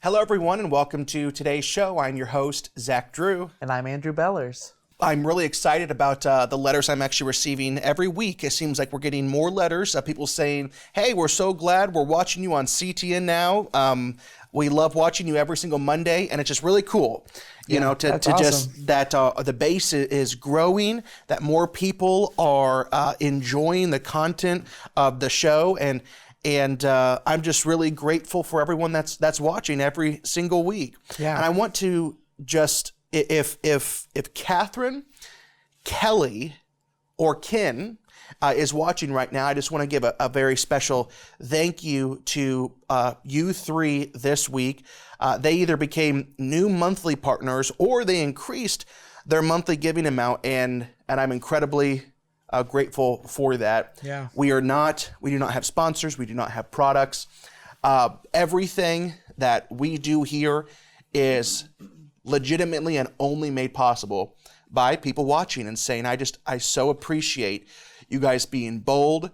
Hello, everyone, and welcome to today's show. I'm your host, Zach Drew. And I'm Andrew Bellers. I'm really excited about the letters I'm actually receiving every week. It seems like we're getting more letters of people saying, hey, we're so glad we're watching you on CTN now. We love watching you every single Monday, and it's just really cool, you know, to awesome. just that the base is growing, that more people are enjoying the content of the show, and I'm just really grateful for everyone that's watching every single week. Yeah. And I want to just, if Catherine, Kelly, or Ken is watching right now, I just want to give a very special thank you to you three this week. They either became new monthly partners or they increased their monthly giving amount, and I'm incredibly grateful for that. Yeah. We do not have sponsors. We do not have products. Everything that we do here is legitimately and only made possible by people watching and saying, I so appreciate you guys being bold,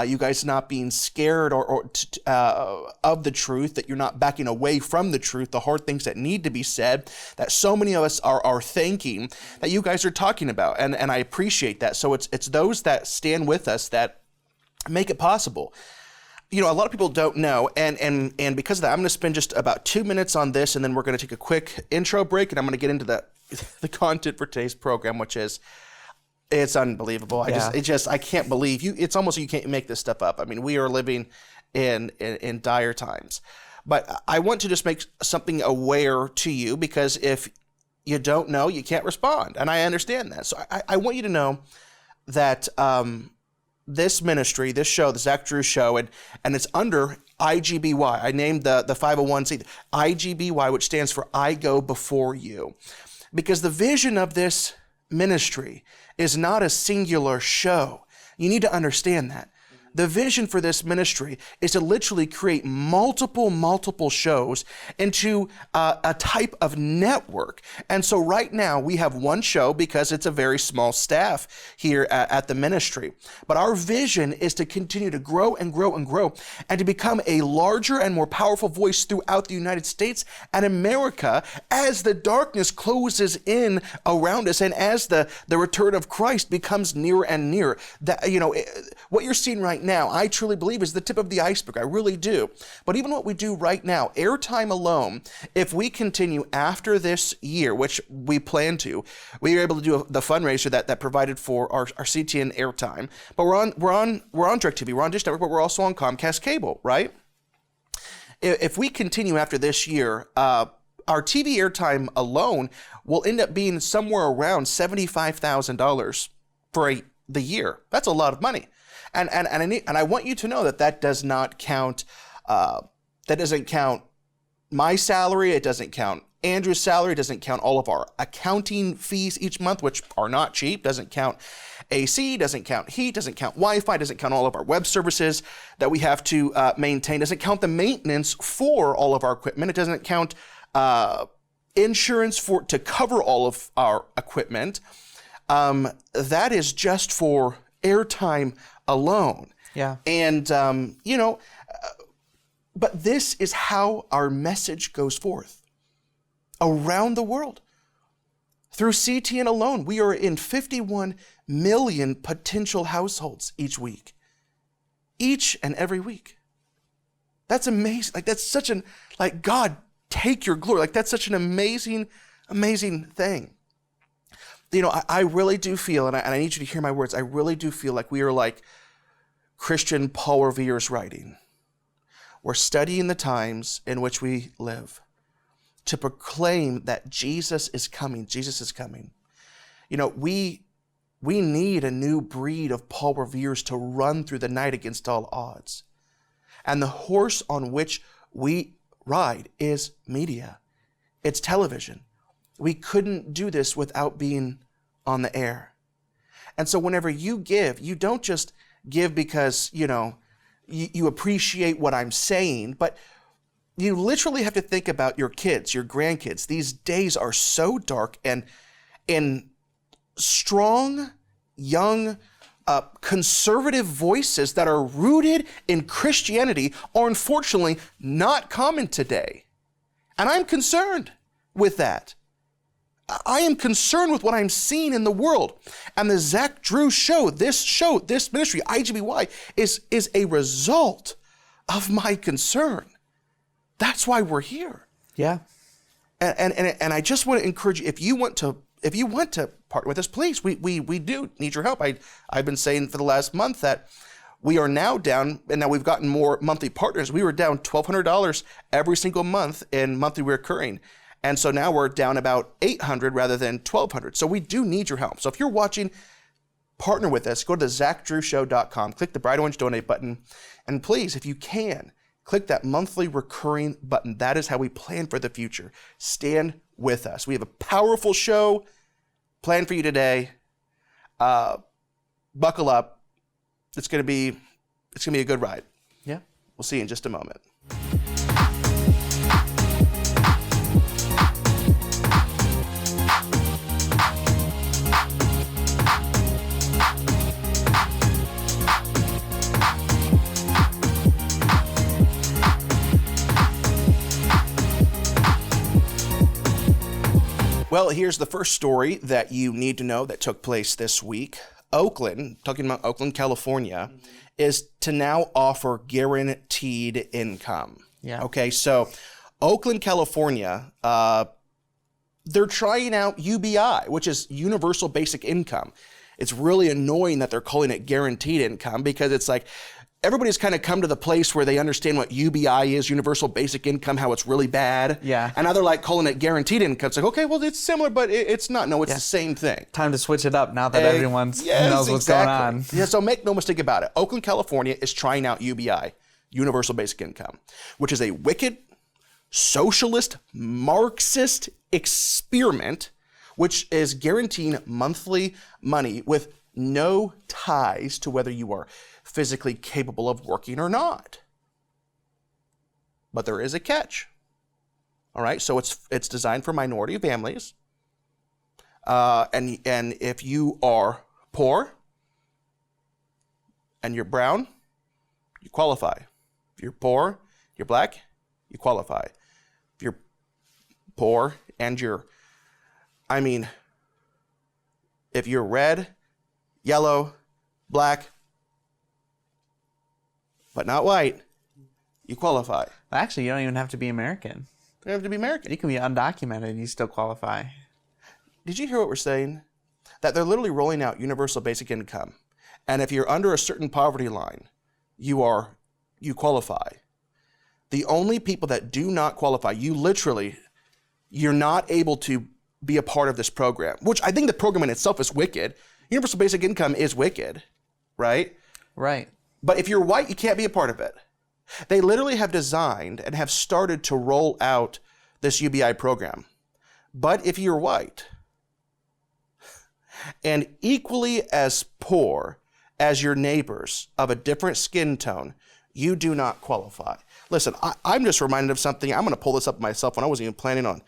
you guys not being scared or of the truth, that you're not backing away from the truth, the hard things that need to be said, that so many of us are thinking, that you guys are talking about. And I appreciate that. So it's those that stand with us that make it possible. You know, a lot of people don't know, and because of that, I'm going to spend just about 2 minutes on this, and then we're going to take a quick intro break, and I'm going to get into the content for today's program, which is, it's unbelievable. I can't believe you. It's almost, you can't make this stuff up. I mean, we are living in dire times. But I want to just make something aware to you, because if you don't know, you can't respond, and I understand that. So I want you to know that this ministry, this show, the Zach Drew Show, and it's under IGBY. I named the 501c IGBY, which stands for I Go Before You, because the vision of this ministry is not a singular show. You need to understand that. The vision for this ministry is to literally create multiple shows into a type of network. And so right now we have one show because it's a very small staff here at the ministry. But our vision is to continue to grow and grow and grow, and to become a larger and more powerful voice throughout the United States and America as the darkness closes in around us and as the return of Christ becomes nearer and nearer. That, you know, what you're seeing right now, I truly believe, is the tip of the iceberg. I really do. But even what we do right now, airtime alone, if we continue after this year, which we plan to, we were able to do the fundraiser that provided for our CTN airtime. But we're on DirecTV, we're on Dish Network, but we're also on Comcast Cable, right? If we continue after this year, our TV airtime alone will end up being somewhere around $75,000 for the year. That's a lot of money. And I want you to know that does not count. That doesn't count my salary. It doesn't count Andrew's salary. It doesn't count all of our accounting fees each month, which are not cheap. Doesn't count AC. Doesn't count heat. Doesn't count Wi-Fi. Doesn't count all of our web services that we have to maintain. Doesn't count the maintenance for all of our equipment. It doesn't count insurance to cover all of our equipment. That is just for airtime alone. Yeah. And, but this is how our message goes forth around the world. Through CTN alone, we are in 51 million potential households each week. Each and every week. That's amazing. Like, that's such an, like, God, take your glory. Like, that's such an amazing, amazing thing. You know, I really do feel, and I need you to hear my words, I really do feel like we are like Christian Paul Revere's writing. We're studying the times in which we live to proclaim that Jesus is coming. Jesus is coming. You know, we need a new breed of Paul Revere's to run through the night against all odds. And the horse on which we ride is media. It's television. We couldn't do this without being on the air. And so whenever you give, you don't just give because, you know, you appreciate what I'm saying, but you literally have to think about your kids, your grandkids. These days are so dark, and strong, young, conservative voices that are rooted in Christianity are unfortunately not common today. And I'm concerned with that. I am concerned with what I'm seeing in the world. And the Zach Drew show, this ministry, IGBY, is a result of my concern. That's why we're here. Yeah. And I just want to encourage you, if you want to partner with us, please, we do need your help. I've been saying for the last month that we are now down, and now we've gotten more monthly partners. We were down $1,200 every single month in monthly recurring. And so now we're down about $800 rather than $1,200. So we do need your help. So if you're watching, partner with us. Go to ZachDrewShow.com, click the bright orange donate button, and please, if you can, click that monthly recurring button. That is how we plan for the future. Stand with us. We have a powerful show planned for you today. Buckle up. It's gonna be a good ride. Yeah. We'll see you in just a moment. Well, here's the first story that you need to know that took place this week. Oakland, talking about Oakland, California, is to now offer guaranteed income. Yeah. Okay, so Oakland, California, they're trying out UBI, which is Universal Basic Income. It's really annoying that they're calling it guaranteed income because it's like, everybody's kind of come to the place where they understand what UBI is, Universal Basic Income, how it's really bad. Yeah. And now they're like calling it guaranteed income. It's like, okay, well, it's similar, but it's not. No, it's the same thing. Time to switch it up now that everyone knows what's going on. Yeah, so make no mistake about it. Oakland, California is trying out UBI, Universal Basic Income, which is a wicked, socialist, Marxist experiment, which is guaranteeing monthly money with no ties to whether you are physically capable of working or not. But there is a catch. All right, so it's designed for minority families. And if you are poor and you're brown, you qualify. If you're poor, you're black, you qualify. If you're poor and if you're red, yellow, black, but not white, you qualify. Actually, you don't even have to be American. You don't have to be American. You can be undocumented and you still qualify. Did you hear what we're saying? That they're literally rolling out universal basic income. And if you're under a certain poverty line, you qualify. The only people that do not qualify, you're not able to be a part of this program, which I think the program in itself is wicked. Universal basic income is wicked, right? Right. But if you're white, you can't be a part of it. They literally have designed and have started to roll out this UBI program. But if you're white and equally as poor as your neighbors of a different skin tone, you do not qualify. Listen, I'm just reminded of something. I'm going to pull this up myself when I wasn't even planning on.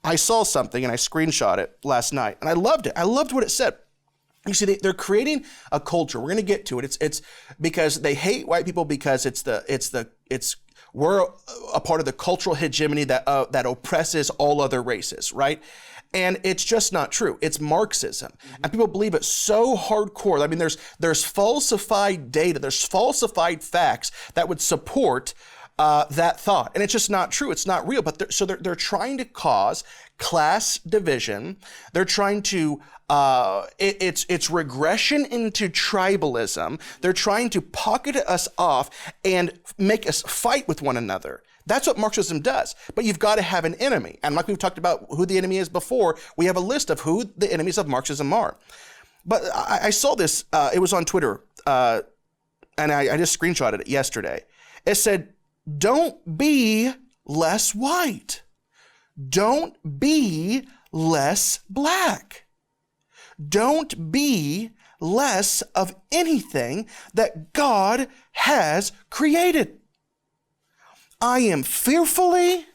I saw something and I screenshot it last night and I loved it. I loved what it said. You see, they're creating a culture. We're going to get to it. It's because they hate white people because we're a part of the cultural hegemony that oppresses all other races, right? And it's just not true. It's Marxism, and people believe it so hardcore. I mean, there's falsified data, there's falsified facts that would support that thought, and it's just not true. It's not real. But they're trying to cause class division. They're trying to it's regression into tribalism. They're trying to pocket us off and make us fight with one another. That's what Marxism does. But you've got to have an enemy. And like we've talked about who the enemy is before, we have a list of who the enemies of Marxism are. But I saw this, it was on Twitter, and I just screenshotted it yesterday. It said, don't be less white. Don't be less black. Don't be less of anything that God has created. I am fearfully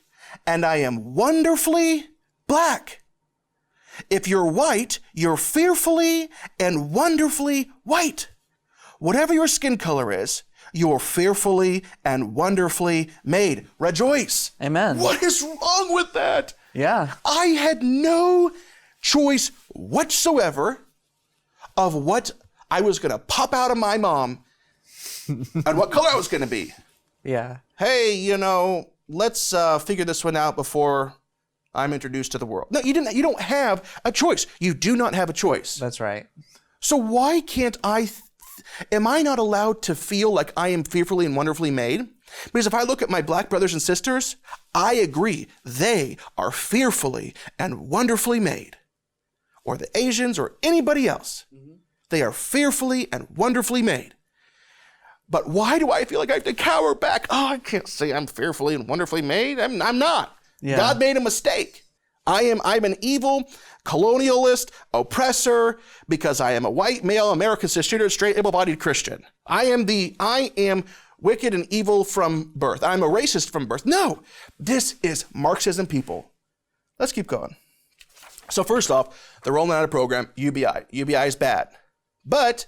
and I am wonderfully black. If you're white, you're fearfully and wonderfully white. Whatever your skin color is, You're fearfully and wonderfully made. Rejoice. Amen. What is wrong with that? Yeah. I had no choice whatsoever of what I was going to pop out of my mom and what color I was going to be. Yeah. Hey, let's figure this one out before I'm introduced to the world. No, you didn't. You don't have a choice. You do not have a choice. That's right. So why can't am I not allowed to feel like I am fearfully and wonderfully made? Because if I look at my black brothers and sisters, I agree. They are fearfully and wonderfully made. Or the Asians or anybody else. They are fearfully and wonderfully made. But why do I feel like I have to cower back? Oh, I can't say I'm fearfully and wonderfully made. I'm not. Yeah. God made a mistake. I'm an evil colonialist oppressor because I am a white male American cisgender straight able-bodied Christian. I am wicked and evil from birth. I'm a racist from birth. No, this is Marxism, people. Let's keep going. So first off, they're rolling out a program, UBI. UBI is bad. But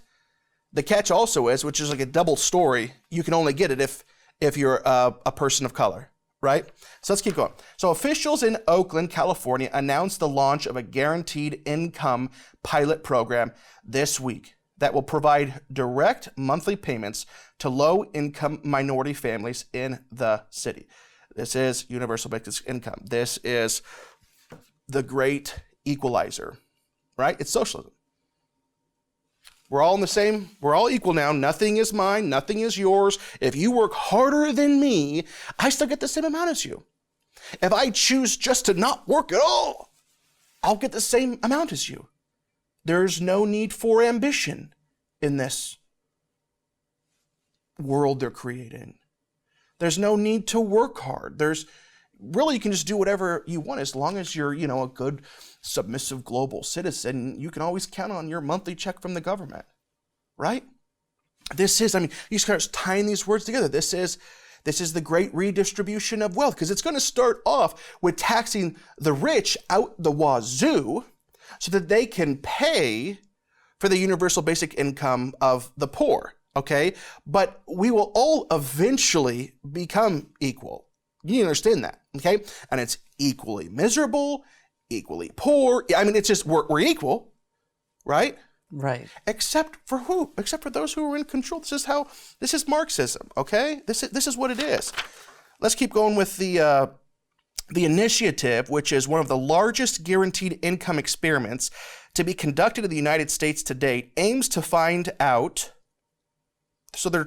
the catch also is, which is like a double story, you can only get it if you're a person of color. Right? So let's keep going. So officials in Oakland, California announced the launch of a guaranteed income pilot program this week that will provide direct monthly payments to low-income minority families in the city. This is universal basic income. This is the great equalizer, right? It's socialism. We're all we're all equal now. Nothing is mine, nothing is yours. If you work harder than me, I still get the same amount as you. If I choose just to not work at all, I'll get the same amount as you. There's no need for ambition in this world they're creating. There's no need to work hard. You can just do whatever you want as long as you're, a good, submissive global citizen. You can always count on your monthly check from the government, right? You start tying these words together. This is the great redistribution of wealth because it's going to start off with taxing the rich out the wazoo so that they can pay for the universal basic income of the poor, okay? But we will all eventually become equal. You understand that, okay? And it's equally miserable, equally poor. It's just we're equal, right? Right. Except for who? Except for those who are in control. This is Marxism, okay? This is what it is. Let's keep going with the initiative, which is one of the largest guaranteed income experiments to be conducted in the United States to date, aims to find out. So they're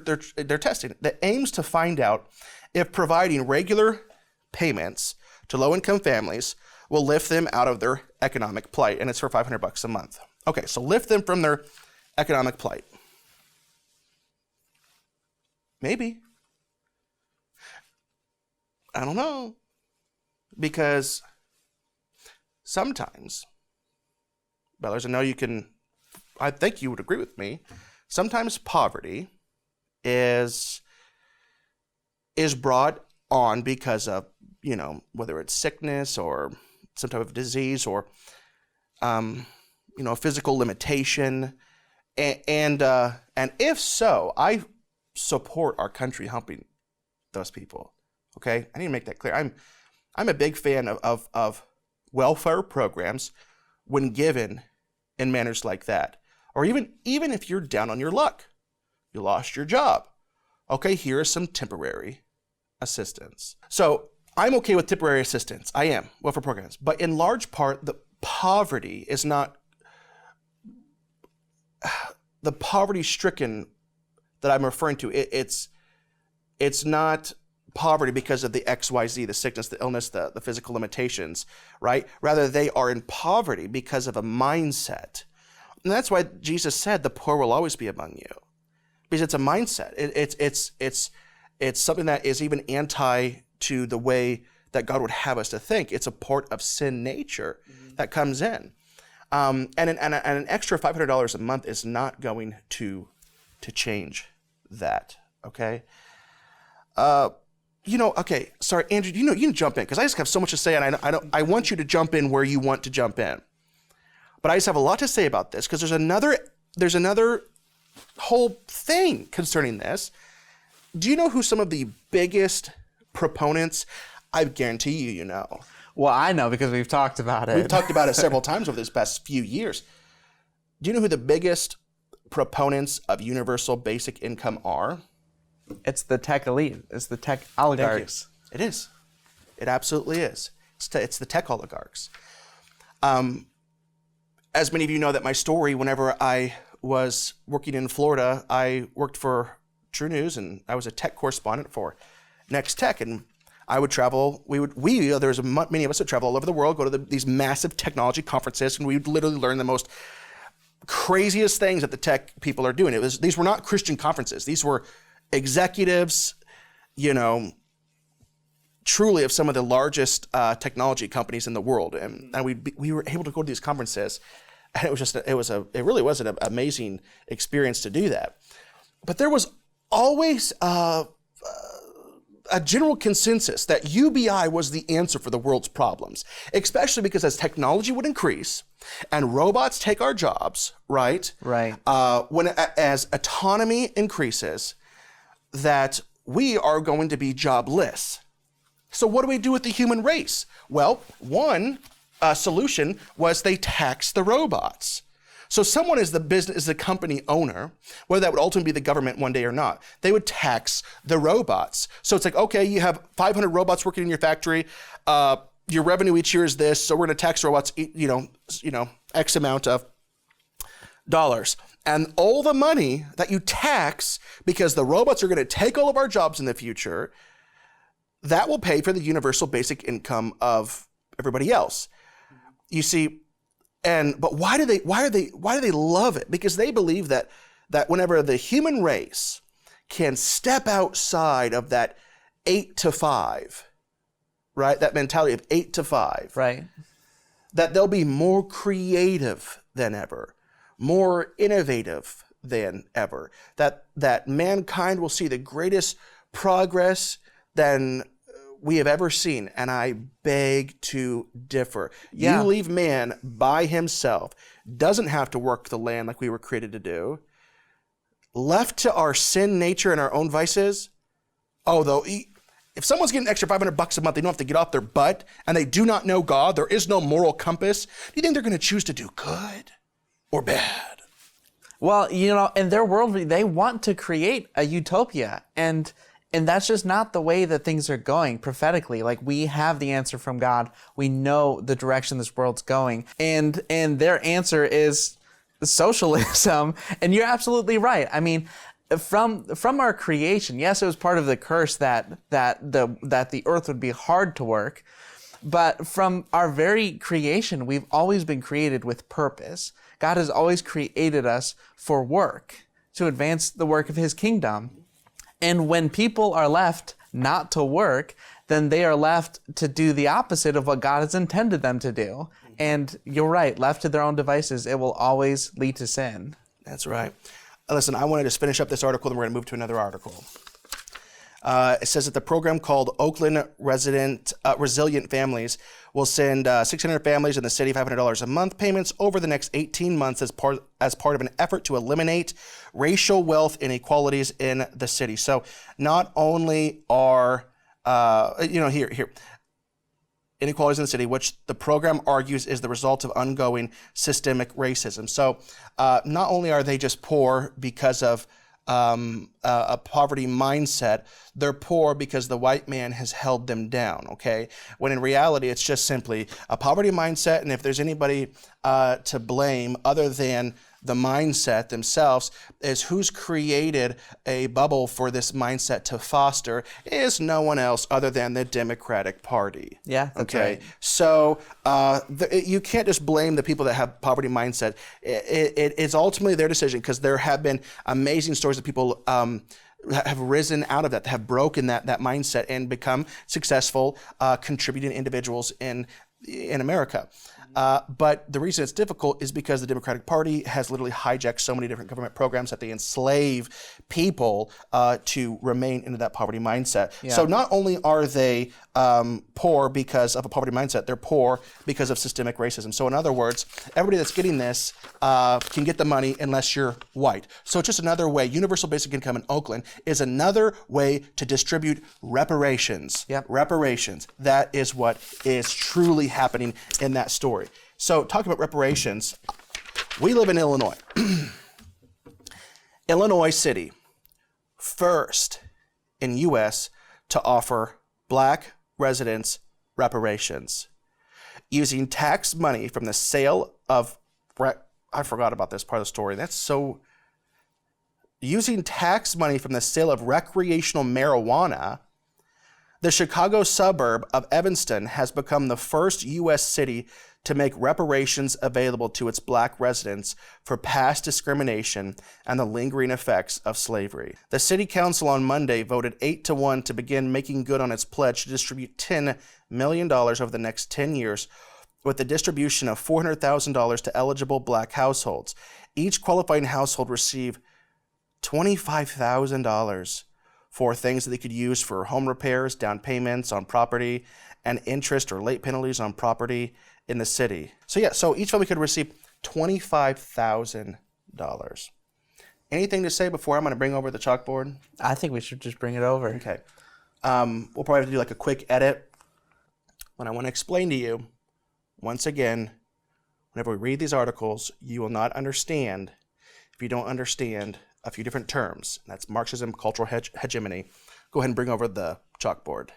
testing it. That aims to find out if providing regular payments to low-income families will lift them out of their economic plight, and it's for $500 a month. Okay, so lift them from their economic plight. Maybe. I don't know. Because sometimes, Bellers, I think you would agree with me, sometimes poverty is brought on because of, whether it's sickness or some type of disease or, a physical limitation. And if so, I support our country helping those people. Okay? I need to make that clear. I'm a big fan of welfare programs when given in manners like that. Or even if you're down on your luck, you lost your job. Okay, here is some temporary assistance. So I'm okay with temporary assistance. I am, welfare programs. But in large part, the poverty is not the poverty-stricken that I'm referring to. It's not poverty because of the XYZ, the sickness, the illness, the physical limitations, right? Rather, they are in poverty because of a mindset. And that's why Jesus said the poor will always be among you. Because it's a mindset. It's something that is even anti to the way that God would have us to think. It's a part of sin nature that comes in. And an extra $500 a month is not going to change that, okay? Okay, sorry, Andrew, you can jump in, because I just have so much to say, and I want you to jump in where you want to jump in. But I just have a lot to say about this, because there's another whole thing concerning this do you know who some of the biggest proponents? I guarantee you know. Well, I know because we've talked about it. We've talked about it several times over this past few years. Do you know who the biggest proponents of universal basic income are? It's the tech elite. It's the tech oligarchs. It is. It absolutely is. It's the tech oligarchs. As many of you know that my story, whenever I was working in Florida, I worked for True News and I was a tech correspondent for Next Tech, and I would travel. There's many of us that travel all over the world, go to these massive technology conferences, and we would literally learn the most craziest things that the tech people are doing. These were not Christian conferences. These were executives, truly of some of the largest technology companies in the world, and we were able to go to these conferences, and it really was an amazing experience to do that. But there was always a general consensus that UBI was the answer for the world's problems, especially because as technology would increase and robots take our jobs, right? Right. As autonomy increases, that we are going to be jobless. So what do we do with the human race? Well, one solution was they tax the robots. So someone is the company owner, whether that would ultimately be the government one day or not, they would tax the robots. So it's like, okay, you have 500 robots working in your factory. Your revenue each year is this, so we're going to tax robots, X amount of dollars. And all the money that you tax, because the robots are going to take all of our jobs in the future, that will pay for the universal basic income of everybody else. You see, but why do they love it? Because they believe that whenever the human race can step outside of that 8 to 5, right? That mentality of 8 to 5. Right. That they'll be more creative than ever, more innovative than ever. That mankind will see the greatest progress than we have ever seen, and I beg to differ. Yeah. You leave man by himself, doesn't have to work the land like we were created to do, left to our sin nature and our own vices. If someone's getting an extra $500 a month, they don't have to get off their butt, and they do not know God, there is no moral compass, do you think they're going to choose to do good or bad? Well, in their world, they want to create a utopia, and that's just not the way that things are going prophetically. Like, we have the answer from God. We know the direction this world's going. And their answer is socialism. And you're absolutely right. I mean, from our creation, yes, it was part of the curse that the earth would be hard to work. But from our very creation, we've always been created with purpose. God has always created us for work, to advance the work of his kingdom. And when people are left not to work, then they are left to do the opposite of what God has intended them to do. And you're right, left to their own devices, it will always lead to sin. That's right. Listen, I want to just finish up this article, then we're going to move to another article. It says that the program called Oakland Resilient Families will send 600 families in the city $500 a month payments over the next 18 months as part of an effort to eliminate racial wealth inequalities in the city. So not only are inequalities in the city, which the program argues is the result of ongoing systemic racism. So not only are they just poor because of a poverty mindset, they're poor because the white man has held them down, okay? When in reality, it's just simply a poverty mindset, and if there's anybody to blame other than the mindset themselves, is who's created a bubble for this mindset to foster is no one else other than the Democratic Party. Yeah, that's okay. right. So you can't just blame the people that have poverty mindset. It's ultimately their decision, because there have been amazing stories of people have risen out of that, have broken that mindset and become successful, contributing individuals in in America. But the reason it's difficult is because the Democratic Party has literally hijacked so many different government programs that they enslave people to remain into that poverty mindset. Yeah. So not only are they poor because of a poverty mindset, they're poor because of systemic racism. So in other words, everybody that's getting this can get the money unless you're white. So it's just another way. Universal basic income in Oakland is another way to distribute reparations. Yep. Reparations. That is what is truly happening in that story. So talking about reparations, we live in Illinois. Illinois City, first in U.S. to offer black residents reparations using tax money from the sale of, I forgot about this part of the story. Using tax money from the sale of recreational marijuana, the Chicago suburb of Evanston has become the first U.S. city to make reparations available to its black residents for past discrimination and the lingering effects of slavery. The city council on Monday voted 8-1 to begin making good on its pledge to distribute $10 million over the next 10 years, with the distribution of $400,000 to eligible black households. Each qualifying household received $25,000 for things that they could use for home repairs, down payments on property, and interest or late penalties on property in the city. So each family could receive $25,000. Anything to say before I'm going to bring over the chalkboard? I think we should just bring it over. Okay. We'll probably have to do like a quick edit. What I want to explain to you, once again, whenever we read these articles, you will not understand if you don't understand a few different terms. That's Marxism, cultural hegemony. Go ahead and bring over the chalkboard.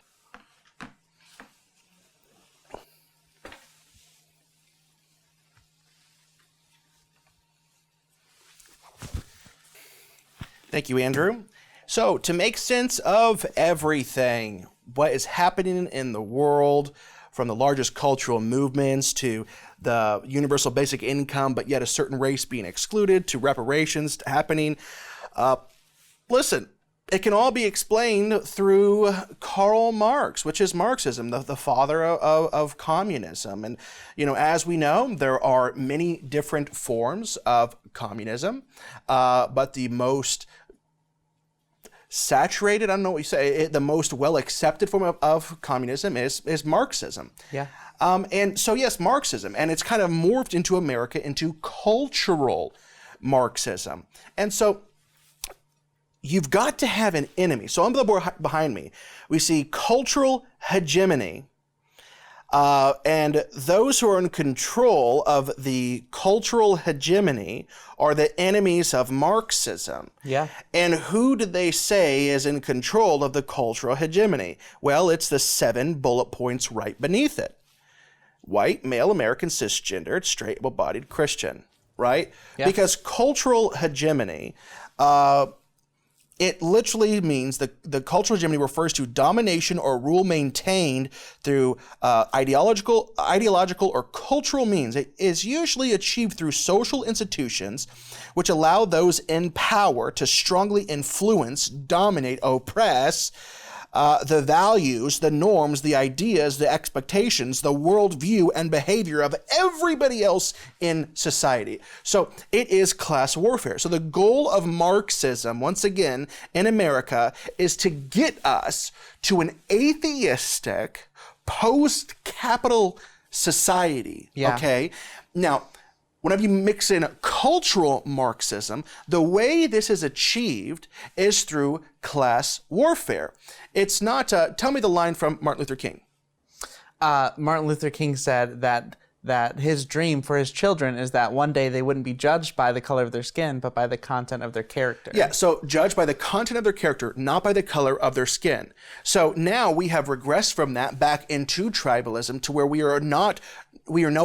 Thank you, Andrew. So, to make sense of everything, what is happening in the world, from the largest cultural movements to the universal basic income, but yet a certain race being excluded, to reparations happening, listen, it can all be explained through Karl Marx, which is Marxism, the father of communism. And, as we know, there are many different forms of communism, but the most saturated, I don't know what you say, the most well-accepted form of communism is Marxism. Yeah. And so, yes, Marxism, and it's kind of morphed into America into cultural Marxism. And so you've got to have an enemy. So on the board behind me, we see cultural hegemony. And those who are in control of the cultural hegemony are the enemies of Marxism. Yeah. And who do they say is in control of the cultural hegemony? Well, it's the 7 bullet points right beneath it. White, male, American, cisgendered, straight, able-bodied, Christian, right? Yeah. Because cultural hegemony, it literally means the cultural hegemony refers to domination or rule maintained through ideological or cultural means. It is usually achieved through social institutions which allow those in power to strongly influence, dominate, oppress the values, the norms, the ideas, the expectations, the worldview, and behavior of everybody else in society. So it is class warfare. So the goal of Marxism, once again, in America, is to get us to an atheistic, post-capital society. Yeah. Okay? Now, whenever you mix in cultural Marxism, the way this is achieved is through class warfare. It's not, tell me the line from Martin Luther King. Martin Luther King said that his dream for his children is that one day they wouldn't be judged by the color of their skin, but by the content of their character. Yeah, so judged by the content of their character, not by the color of their skin. So now we have regressed from that back into tribalism to where we are no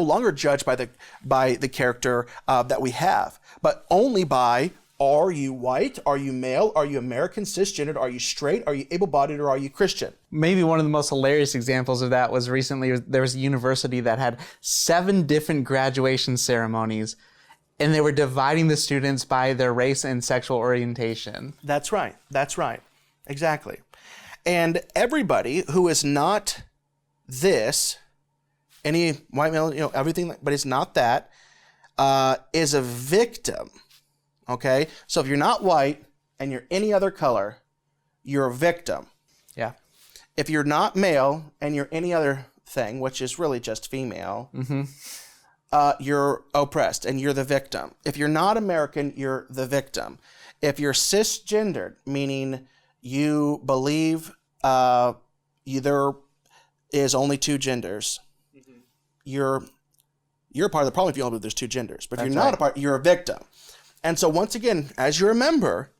longer judged by the character that we have, but only by, are you white? Are you male? Are you American, cisgendered? Are you straight? Are you able-bodied? Or are you Christian? Maybe one of the most hilarious examples of that was recently there was a university that had 7 different graduation ceremonies, and they were dividing the students by their race and sexual orientation. That's right. That's right. Exactly. And everybody who is not this any white male, everything, but it's not that, is a victim. Okay? So if you're not white and you're any other color, you're a victim. Yeah. If you're not male and you're any other thing, which is really just female, you're oppressed and you're the victim. If you're not American, you're the victim. If you're cisgendered, meaning you believe there is only two genders, you're a part of the problem if you only believe there's two genders. But if you're not a part, you're a victim. And so once again, as you remember,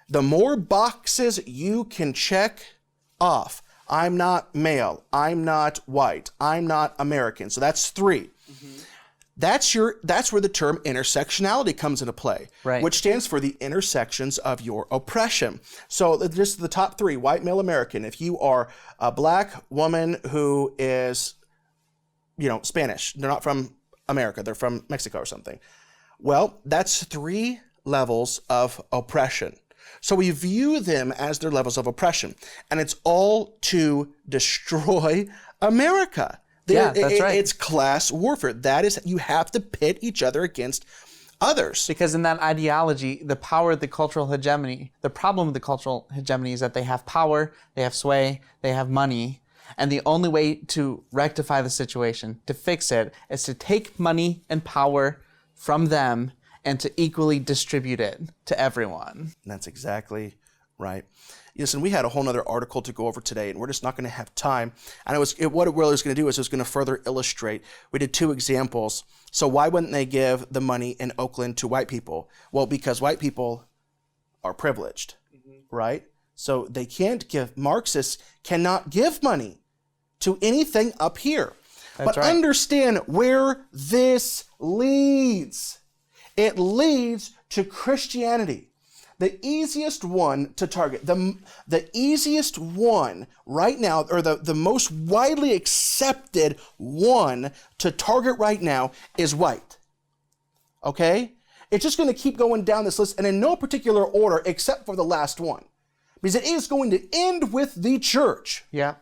the more boxes you can check off, I'm not male, I'm not white, I'm not American. So that's 3. That's where the term intersectionality comes into play, which stands for the intersections of your oppression. So just the top 3, white, male, American. If you are a black woman who is, Spanish, they're not from America, they're from Mexico or something. Well, that's 3 levels of oppression. So we view them as their levels of oppression, and it's all to destroy America. That's right. It's class warfare. That is, you have to pit each other against others. Because in that ideology, the power of the cultural hegemony, the problem with the cultural hegemony is that they have power, they have sway, they have money. And the only way to rectify the situation, to fix it, is to take money and power from them and to equally distribute it to everyone. And that's exactly right. Listen, we had a whole nother article to go over today, and we're just not going to have time. And what it really was going to do is it was going to further illustrate. We did 2 examples. So why wouldn't they give the money in Oakland to white people? Well, because white people are privileged, right? So they can't give, Marxists cannot give money to anything up here. But understand where this leads. It leads to Christianity. The easiest one to target, the easiest one right now, or the most widely accepted one to target right now is white. Okay? It's just going to keep going down this list, and in no particular order except for the last one. Because it is going to end with the church. Yeah.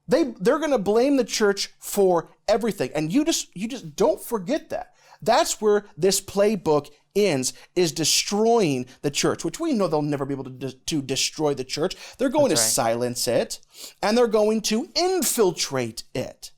They're going to blame the church for everything. And you just don't forget that. That's where this playbook ends, is destroying the church, which we know they'll never be able to destroy the church. They're going to silence it, and they're going to infiltrate it.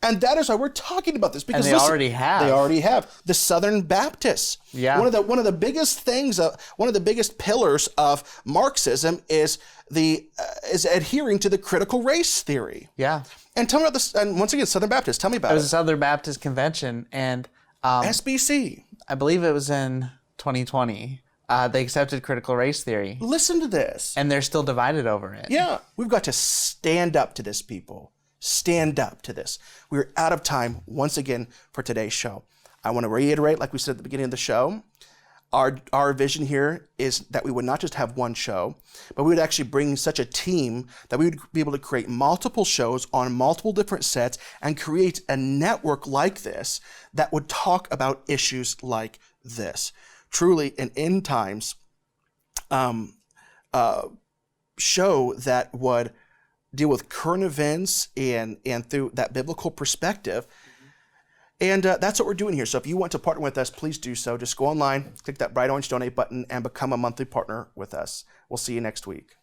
And that is why we're talking about this, because and they already have. They already have. The Southern Baptists. Yeah. One of the biggest things, one of the biggest pillars of Marxism is adhering to the critical race theory. Yeah. And tell me about this. And once again, Southern Baptists. Tell me about it. It was a Southern Baptist convention, and SBC. I believe it was in 2020. They accepted critical race theory. Listen to this. And they're still divided over it. Yeah. We've got to stand up to this, people. Stand up to this. We're out of time once again for today's show. I want to reiterate, like we said at the beginning of the show, our vision here is that we would not just have one show, but we would actually bring such a team that we would be able to create multiple shows on multiple different sets and create a network like this that would talk about issues like this. Truly an end times show that would deal with current events and through that biblical perspective. And that's what we're doing here. So if you want to partner with us, please do so. Just go online, click that bright orange donate button, and become a monthly partner with us. We'll see you next week.